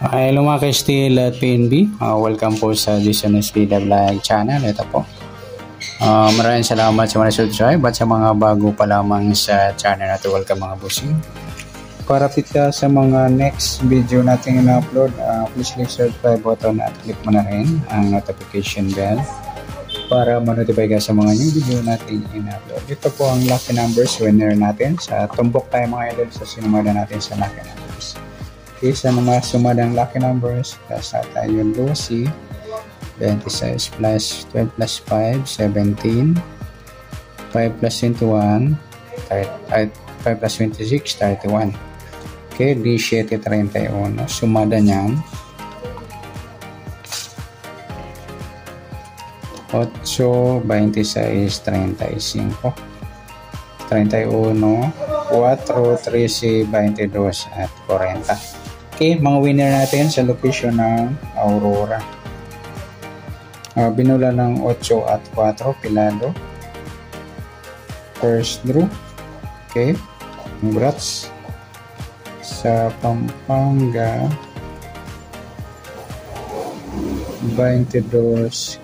Hello mga ka-Steel at PNB. Welcome po sa Jason Speed Vlog channel. Ito po. Maraming salamat sa mga subscribe at sa mga bago pa lamang sa channel natin. Welcome mga bossing. Para pita sa mga next video natin in-upload, please click subscribe button at click mo na rin ang notification bell para ma-notify ka sa mga new video natin in-upload. Ito po ang lucky numbers winner natin. Sa tumbok tayo mga idol sa sinumada natin sa lucky numbers. Okay, sa mga sumadang lucky numbers, kasa tayo 12, 26 plus 12 plus 5, 17, 5 plus 21, 5 plus 26, 31. Okay, 17, 31. Sumada niyan 8, 26, 35, 31, 4, 13, 22 at 40. Okay, mga winner natin sa location ng Aurora. Binula ng 8 at 4, Pilado. First draw. Okay, congrats. Sa Pampanga, 22-40.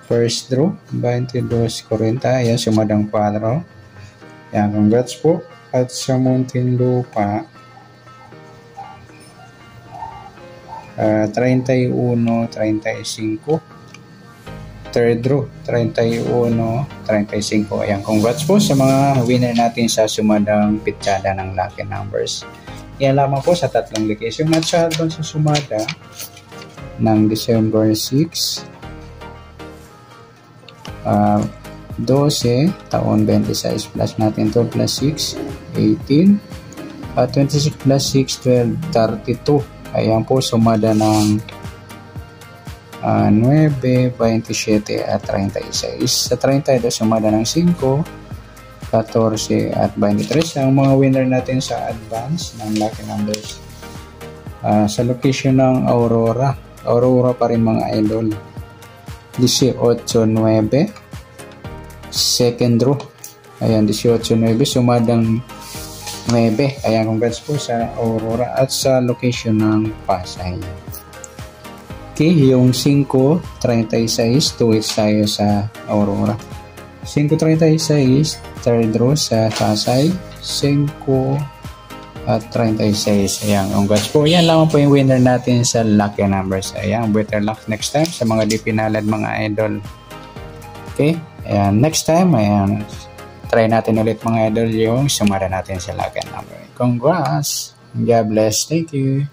First draw, 22-40. Ayan, sumadang 4. Ayan, congrats po. At sa Muntinlupa, 31-35. Third draw, 31-35. Ayan, congrats po sa mga winner natin sa sumadang pitsada ng lucky numbers. Yan lamang po sa tatlong location at sa album sa sumada ng December 6, 12, taon 26 plus natin 12 plus 6, 18, 26 plus 6, 12, 32. Ayan po, sumada ng 9, 27 at 36. Sa 32, sumada ng 5, 14 at 23. Ang mga winner natin sa advance ng lucky numbers. Sa location ng Aurora. Aurora pa rin mga idol. 18-9. Second draw. Ayan, 18-9. Sumadang 9. Ayan, congrats po sa Aurora at sa location ng Pasay. Okay, yung 5-36, tuwid tayo sa Aurora. 5-36, third draw sa Pasay. 5 at 36. Ayan, congrats po. Yan lamang po yung winner natin sa lucky numbers. Ayan, better luck next time sa mga di pinalad mga idol. Okay, ayan, next time, ayan, try natin ulit mga idol yung sumara natin sa lucky number. Congrats! God bless. Thank you.